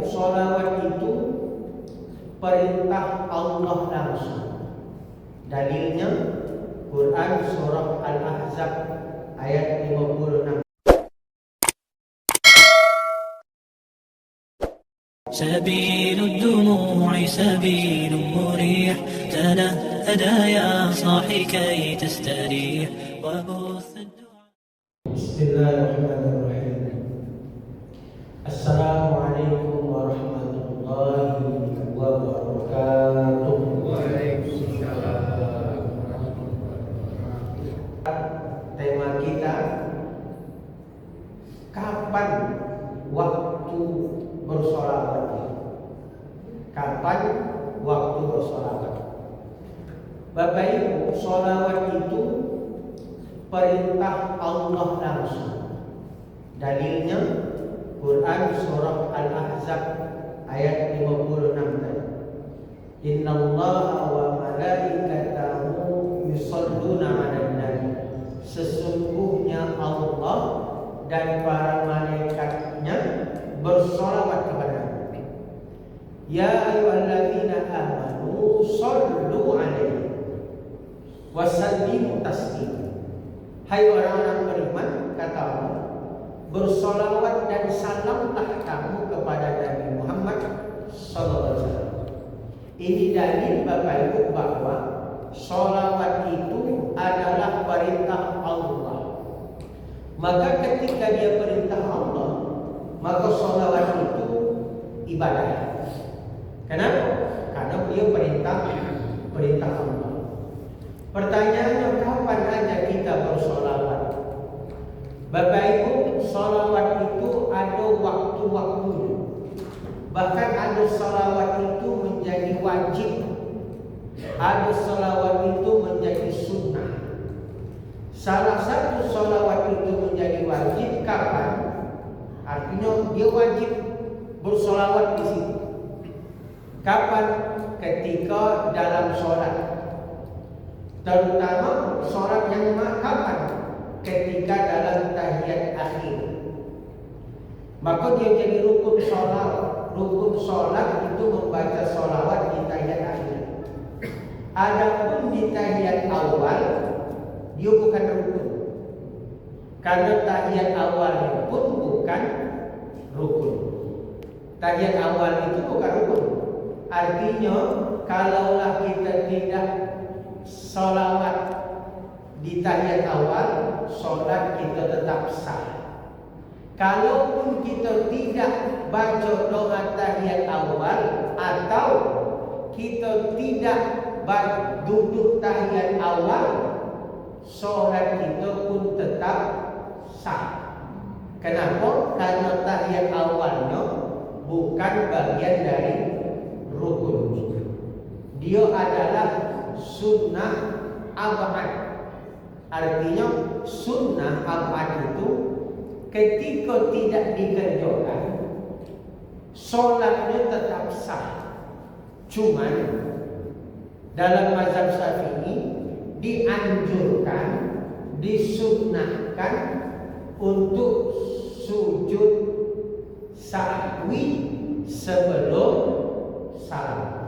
Sholawat itu perintah Allah langsung. Dalilnya Quran surah Al-Ahzab ayat 56. سبيل الدموع سبيل مريح تنهدى يا صاحي كي تستريح وبث الدعاء. بسم الله الرحمن الرحيم. Assalamualaikum warahmatullahi wabarakatuh. Waalaikumsalam. Tema kita, kapan waktu bersolawat? Kapan waktu bersolawat? Bapak Ibu, solawat itu perintah Allah langsung. Dalilnya Quran surah Al-Ahzab ayat 56 tadi. Innallaha wa malaikatahu yusholluna 'alan nabi. Sesungguhnya Allah dan para malaikatnya bersolawat kepada Nabi. Ya ayyuhalladzina amanu shollu 'alaihi wa sallimu taslima. Hai orang-orang beriman, kata Allah, bersolawat dan salamlah kamu kepada Nabi Muhammad SAW. Ini dalil Bapak Ibu bahwa solawat itu adalah perintah Allah. Maka ketika dia perintah Allah, maka solawat itu ibadah. Kenapa? Karena dia perintah Allah. Pertanyaannya, kapan aja kita bersolawat? Bapak Ibu, salawat itu ada waktu-waktunya. Bahkan ada salawat itu menjadi wajib, ada salawat itu menjadi sunnah. Salah satu salawat itu menjadi wajib kapan? Artinya dia wajib bersolawat di situ. Kapan? Ketika dalam sholat. Terutama sholat yang kapan? Ketika dalam tahiyat akhir, maka dia jadi rukun sholat. Rukun sholat itu membaca sholawat di tahiyat akhir. Adapun di tahiyat awal, dia bukan rukun, karena tahiyat awalnya pun bukan rukun. Tahiyat awal itu bukan rukun. Artinya, kalaulah kita tidak sholawat di tahiyat awal, sholat kita tetap sah. Kalaupun kita tidak baca doa tahiyat awal, atau kita tidak duduk tahiyat awal, sholat kita pun tetap sah. Kenapa? Karena tahiyat awalnya bukan bagian dari rukun. Dia adalah sunnah abad. Artinya sunnah abad itu ketika tidak dikerjakan, sholatnya tetap sah. Cuman dalam mazhab Syafi'i dianjurkan, disunnahkan untuk sujud sahwi sebelum salam.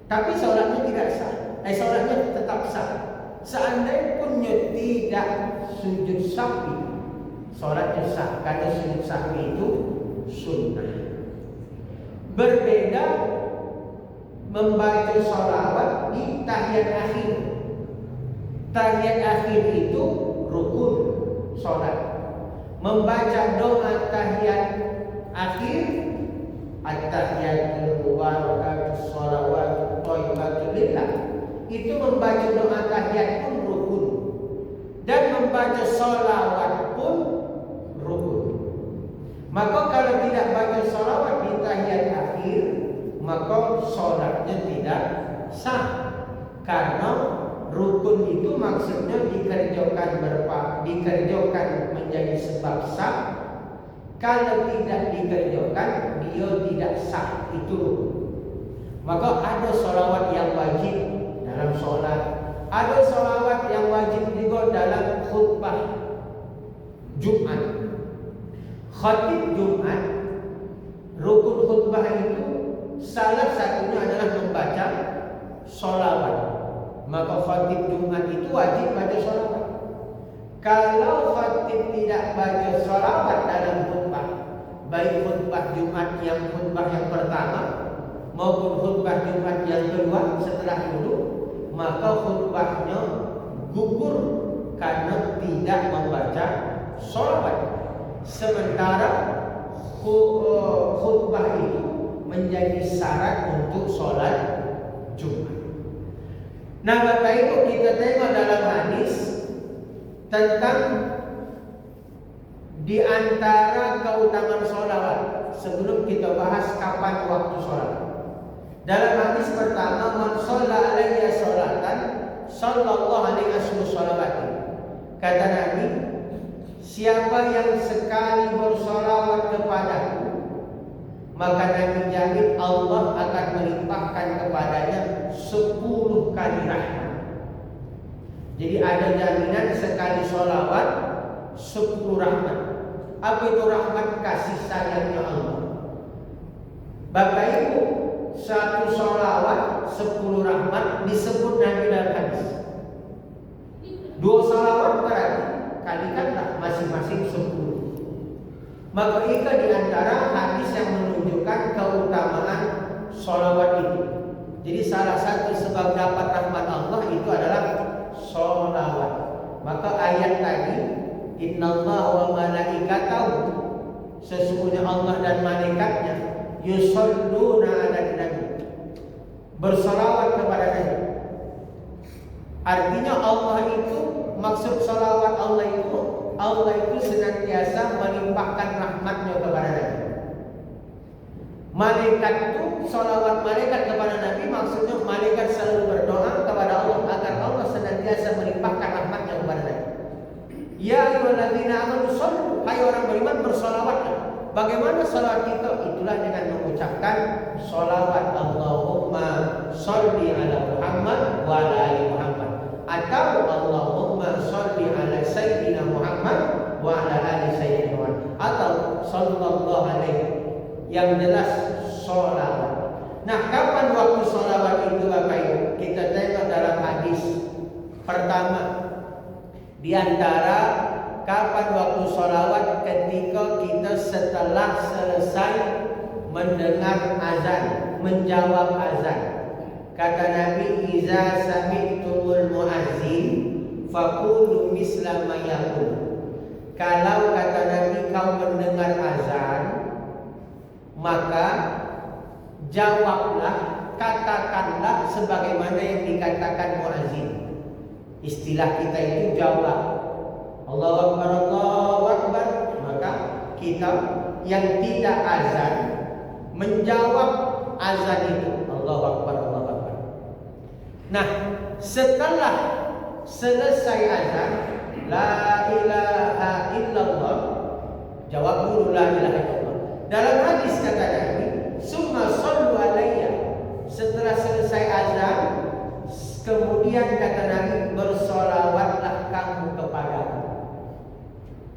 Tapi sholatnya tidak sah. Sholatnya tetap sah. Seandainya punnya tidak sujud sahwi, sholatnya sah, karena sujud sahwi itu sunnah. Berbeda membaca sholawat di tahiyat akhir. Tahiyat akhir itu rukun sholat. Membaca doa tahiyat akhir, at-tahiyatul mubarakatus sholawatut thayyibatul lillah, itu membaca doa tahiyat pun rukun, dan membaca sholawat pun rukun. Maka kalau tidak baca sholawat di tahiyat akhir, maka sholatnya tidak sah. Karena rukun itu maksudnya dikerjakan menjadi sebab sah. Kalau tidak dikerjakan, dia tidak sah, itu rukun. Maka ada sholawat yang wajib dalam sholat, ada sholawat yang wajib juga dalam khutbah Jumat. Khatib Jumat salah satunya adalah membaca sholawat. Maka khatib Jumat itu wajib baca sholawat. Kalau khatib tidak baca sholawat dalam khutbah, baik khutbah Jumat yang pertama maupun khutbah Jumat yang kedua setelah dulu, maka khutbahnya gugur karena tidak membaca sholawat. Sementara khutbah itu menjadi syarat untuk sholat Jumat. Nah, Bapak Ibu, kita tengok dalam hadis tentang di antara keutamaan sholawat. Sebelum kita bahas kapan waktu sholat, dalam hadis pertama, man shalla alayya sholatan sallallahu alaihi wasallam. Kata Nabi, siapa yang sekali bersolawat kepadaku, maka Nabi jamin Allah akan melimpahkan kepadanya 10 kali rahmat. Jadi ada jaminan sekali sholawat 10 rahmat. Apa itu rahmat? Kasih sayangnya Allah. Bapak Ibu, satu sholawat 10 rahmat disebut Nabi dalam hadis. 2 sholawat berarti kalikanlah masing-masing 10. Maka itu di antara hadis yang menunjukkan keutamaan sholawat itu. Jadi salah satu sebab dapat rahmat Allah itu adalah sholawat. Maka ayat tadi, innallaha wa malaikatahu, sesungguhnya Allah dan malaikatnya, yusholluna 'alan nabi, bersolawat kepada Nabi. Artinya Allah itu, maksud sholawat Allah itu senantiasa melimpahkan rahmatnya kepada Nabi. Malaikat itu, sholawat malaikat kepada Nabi maksudnya malaikat selalu berdoa kepada Allah agar Allah senantiasa melimpahkan rahmatnya kepada Nabi. Ya ayyuhalladzina amanu shollu, hai orang beriman bersolawatlah. Bagaimana sholawat kita? Itulah dengan mengucapkan sholawat Allahumma sholli ala Muhammad wa ala ali Muhammad, atau Allahumma sholli ala Sayyidina Muhammad wa ala ali Sayyidina Muhammad, atau sallallahu alaihi, yang jelas sholawat. Nah, kapan waktu sholawat itu Bapak Ibu? Kita tengok dalam hadis pertama. Di antara kapan waktu sholawat, ketika kita setelah selesai mendengar azan, menjawab azan. Kata Nabi, iza sami'tumul muazzin faqulu misla ma yaqul. Kalau kata Nabi kau mendengar azan, maka jawablah, katakanlah sebagaimana yang dikatakan muazzin. Istilah kita itu jawab. Allahu Akbar, Allahu Akbar. Maka kita yang tidak azan menjawab azan itu, Allahu Akbar, Allahu Akbar. Nah, setelah selesai azan, la ilaha illallah, jawab dulu la ilaha illallah. Dalam hadis kata Nabi, summa shollu alayya, setelah selesai azan, kemudian kata Nabi, bersolawatlah kamu kepadaku.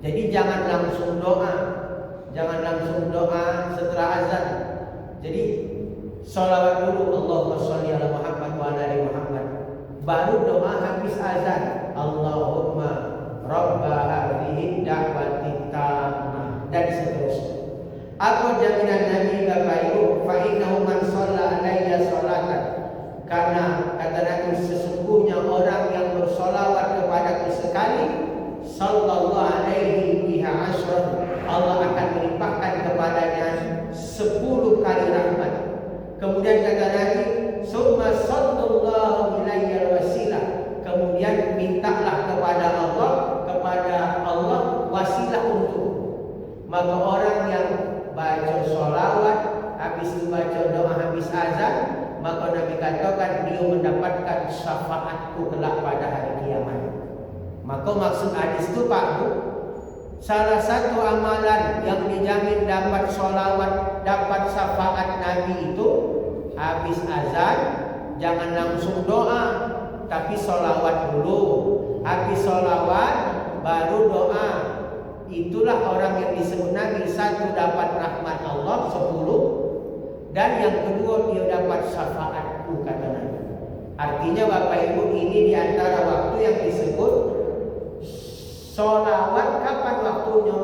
Jadi jangan langsung doa setelah azan. Jadi sholawat dulu, Allahumma sholli ala Muhammad wa ala ali Muhammad, baru doa habis azan, Allahumma rabba hadhihi da'wati tammah, dan seterusnya. Apa jaminan Nabi Bapak Ibu? Fa innahu man shalla alayya sholatan, karena kata Nabi, sesungguhnya orang yang bersolawat kepadaku sekali, sallallahu alaihi biha asyran, Allah akan melimpahkan kepadanya 10 kali rahmat. Kemudian kata Nabi, summa sallallahu ilayya wasilah, kemudian mintalah kepada Allah wasilah untuk. Maka orang yang baca sholawat, habis itu baca doa habis azan, maka Nabi katakan dia mendapatkan syafaatku kelak pada hari kiamat. Maka maksud hadis itu Pak Bu, salah satu amalan yang dijamin dapat sholawat, dapat syafaat Nabi itu, habis azan jangan langsung doa, tapi sholawat dulu. Habis sholawat baru doa. Itulah orang yang disebut Nabi, 1 dapat rahmat Allah, 10 Dan yang kedua, dia dapat syafaatku, kata Nabi. Artinya Bapak Ibu, ini diantara waktu yang disebut sholawat. Kapan waktunya?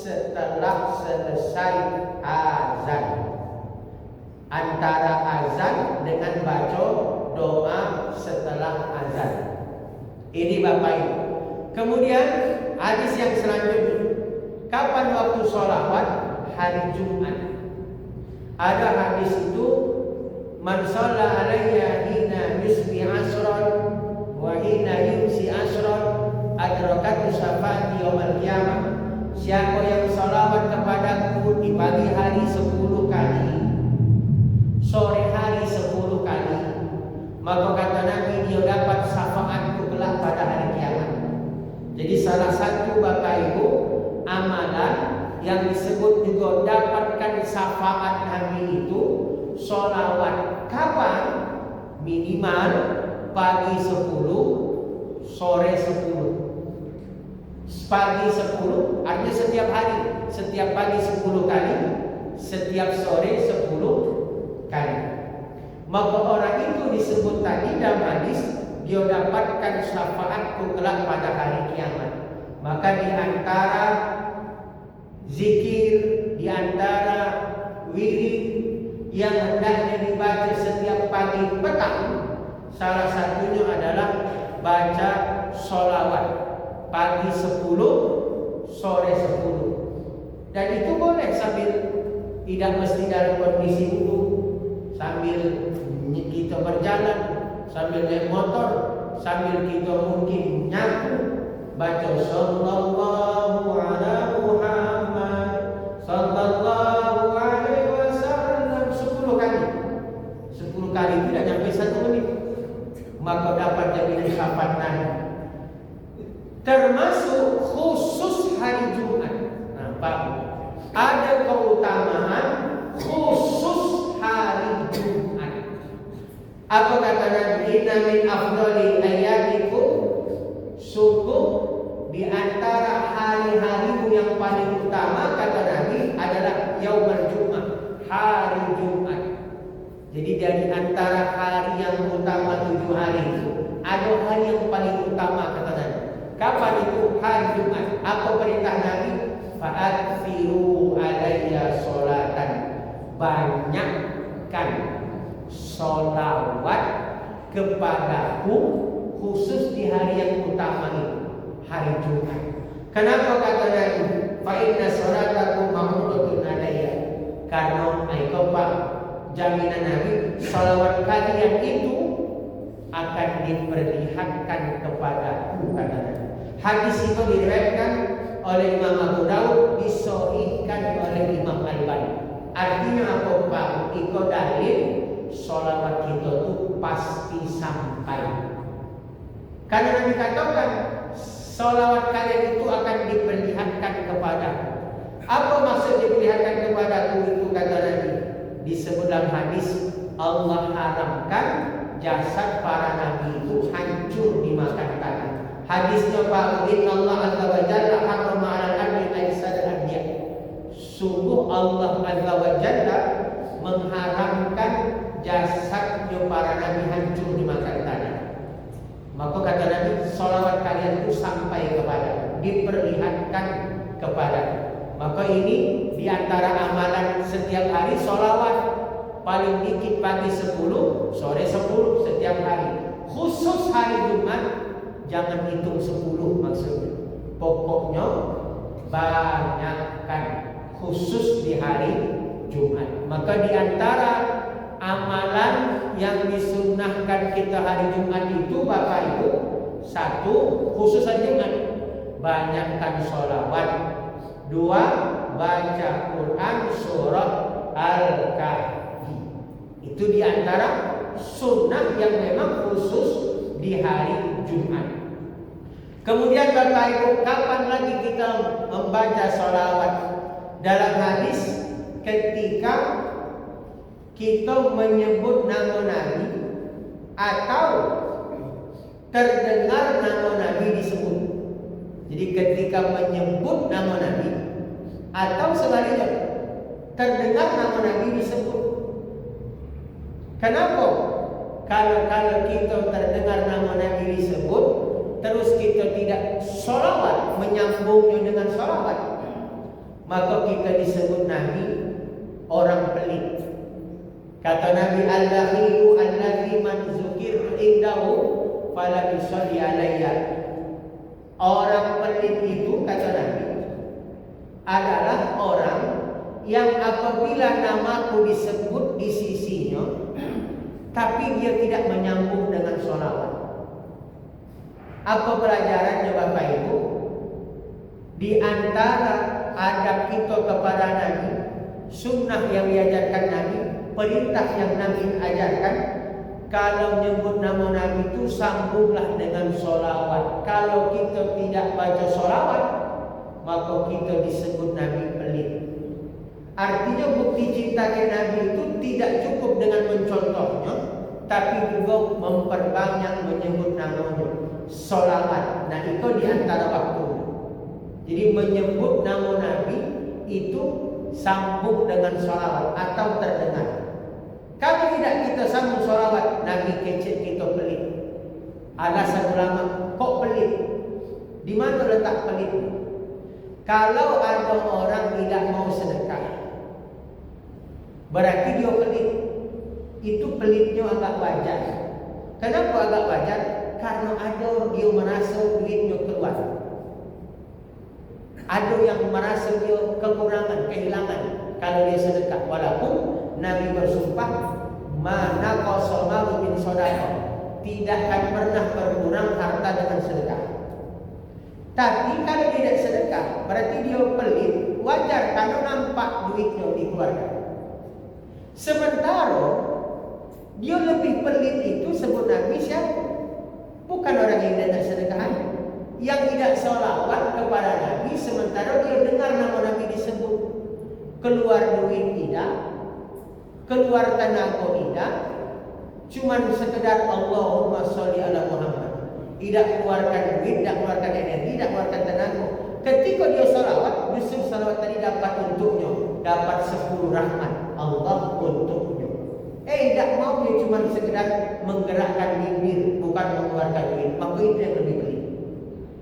Setelah selesai azan. Antara azan dengan baca doa setelah azan. Ini Bapak Ibu. Kemudian hadis yang selanjutnya, kapan waktu sholawat? Hari Jumat. Ada hadis itu, man shalla alayya hina yusbi asran wa hina yumsi asran adrakatu syafaati yaumil qiyamah. Siapa yang salawat kepadaku di pagi hari 10 kali, sore hari 10 kali, maka kata Nabi, dia dapat syafaatku kelak pada hari kiamat. Jadi salah satu Bapak Ibu amalan yang disebut juga dapatkan syafaat Nabi itu sholawat. Kapan? Minimal pagi 10, sore 10. Pagi 10 artinya setiap hari, setiap pagi 10 kali, setiap sore 10 kali. Maka orang itu disebut tadi dalam hadis, dia dapatkan syafaatku kelak pada hari kiamat. Maka di antara zikir, di antara wirid yang hendaknya dibaca setiap pagi petang, salah satunya adalah baca sholawat pagi 10, sore 10. Dan itu boleh sambil, tidak mesti dalam kondisi wudhu, sambil kita berjalan, sambil naik motor, sambil kita mungkin nyapu, baca sallallahu ala Muhammad sallallahu alaihi wasallam 10 kali. 10 kali tidak sampai 1 menit, maka dapat jaminan syafaat Nabi. Termasuk khusus hari Jumat. Nah, Pak, ada keutamaan khusus hari Jumat. Apa kata Nabi? Inna min afdali ayyamikum, sungguh di antara hari-harimu yang paling utama, kata Nabi, adalah yaumul Jumat, hari Jumat. Jadi dari antara hari yang utama 7 hari itu, ada hari yang paling utama, kata Nabi. Kapan itu? Hari Jumat. Apa perintah Nabi? Fa'akthiru alayya sholatan. Banyakkan sholawat kepadaku, khusus di hari yang utama itu, hari Jumat. Kenapa kata Nabi? Fa'inna sholatakum ma'udatun alayya. Karena Pak, jaminan Nabi, sholawat kalian itu akan diperlihatkan kepadaku, kata Nabi. Hadis itu diriwayatkan oleh Imam Abu Daud, disahihkan oleh Imam Al-Albani. Artinya apa Pak? Iko dalil sholawat kita itu pasti sampai. Karena Nabi katakan sholawat kalian itu akan diperlihatkan kepadaku. Apa maksud diperlihatkan kepadaku itu, kata Nabi? Disebut dalam hadis, Allah haramkan jasad para nabi itu hancur dimakan tanah. Hadisnya Pak, Inna Allah Azza wa Jalla harrama 'alal ardi ajsad al-anbiya. Sungguh Allah Azza wa Jalla mengharamkan jasadnya para nabi hancur dimakan tanah. Maka kata Nabi, sholawat kalian itu sampai kepada, diperlihatkan kepada. Maka ini diantara amalan setiap hari sholawat. Paling dikit pagi 10, sore 10 setiap hari. Khusus hari Jumat, jangan hitung 10 maksudnya. Pokoknya banyakkan khusus di hari Jumat. Maka diantara amalan yang disunnahkan kita hari Jumat itu, Bapak Ibu, 1, khusus hari Jumat, banyakkan sholawat. 2, baca Quran surah Al-Kahfi. Itu diantara sunnah yang memang khusus di hari Jumat. Kemudian Bapak Ibu, kapan lagi kita membaca sholawat? Dalam hadis, ketika kita menyebut nama Nabi atau terdengar nama Nabi disebut. Jadi ketika menyebut nama Nabi atau sebaliknya terdengar nama Nabi disebut, Kenapa? Kalau kita terdengar nama Nabi disebut, terus kita tidak sholawat, menyambungnya dengan sholawat, maka kita disebut Nabi orang pelit. Kata Nabi, al-bakhilu allazi man zukirtu indahu falam yusalli alayya. Orang pelit itu, kata Nabi, adalah orang yang apabila namaku disebut di sisinya, tapi dia tidak menyambung dengan sholawat. Apa pelajarannya Bapak Ibu? Di antara adab kita kepada Nabi, sunnah yang diajarkan Nabi, perintah yang Nabi ajarkan, kalau menyebut nama Nabi itu sambunglah dengan sholawat. Kalau kita tidak baca sholawat, maka kita disebut Nabi pelit. Artinya bukti cinta ke Nabi itu tidak cukup dengan mencontohnya, tapi juga memperbanyak menyebut namanya, sholawat. Nah, itu di antara waktunya. Jadi menyebut nama Nabi itu sambung dengan sholawat atau terdengar. Kalau tidak kita sambung sholawat, Nabi kecil kita pelit. Alasan ulama, kok pelit? Di mana letak pelit? Kalau ada orang tidak mau sedekah, berarti dia pelit. Itu pelitnya agak wajar. Kenapa agak wajar? Karena ada dia merasa duitnya keluar. Ada yang merasa dia kekurangan, kehilangan kalau dia sedekah. Walaupun Nabi bersumpah, mana qasamahu min shadaqah, tidak akan pernah berkurang harta dengan sedekah. Tapi kalau dia tidak sedekah, berarti dia pelit. Wajar karena nampak duitnya dikeluarkan. Sementara dia lebih pelit itu sebut Nabi siapa? Bukan orang yang tidak sedekah, yang tidak sholawat kepada Nabi, sementara dia dengar nama Nabi disebut. Keluar duit tidak, keluar tenaga tidak, cuman sekedar Allahumma sholli ala Muhammad. Tidak keluarkan duit, tidak keluarkan energi, tidak keluarkan tenaga. Ketika dia sholawat, justru sholawat tadi dapat untuknya, dapat 10 rahmat Allah untuknya. Tidak mau dia cuma sekedar menggerakkan bibir, bukan mengeluarkan duit. Maka itu yang lebih pelit.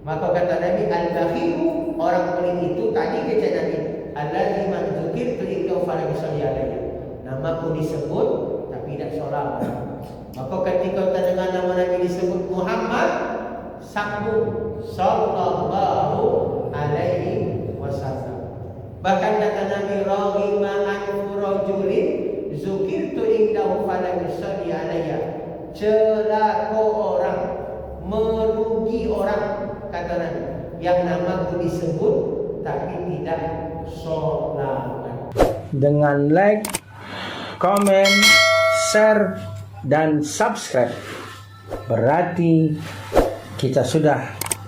Maka kata Nabi, al-bakhilu, orang pelit itu tadi kata Nabi, allazi man dzukirtu indahu falam yusalli alayya. Namaku disebut tapi tidak sholawat. Maka ketika terdengar nama Nabi disebut Muhammad, sambung sallallahu alaihi wasallam. Bahkan kata Nabi, raghima anfu rajulin zukirtu indahu falam yusalli alayya. Celaka orang, merugi orang, kata Nabi, yang namaku disebut tapi tidak sholawat. Dengan like, komen, share, dan subscribe, berarti kita sudah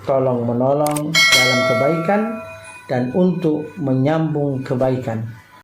tolong menolong dalam kebaikan dan untuk menyambung kebaikan.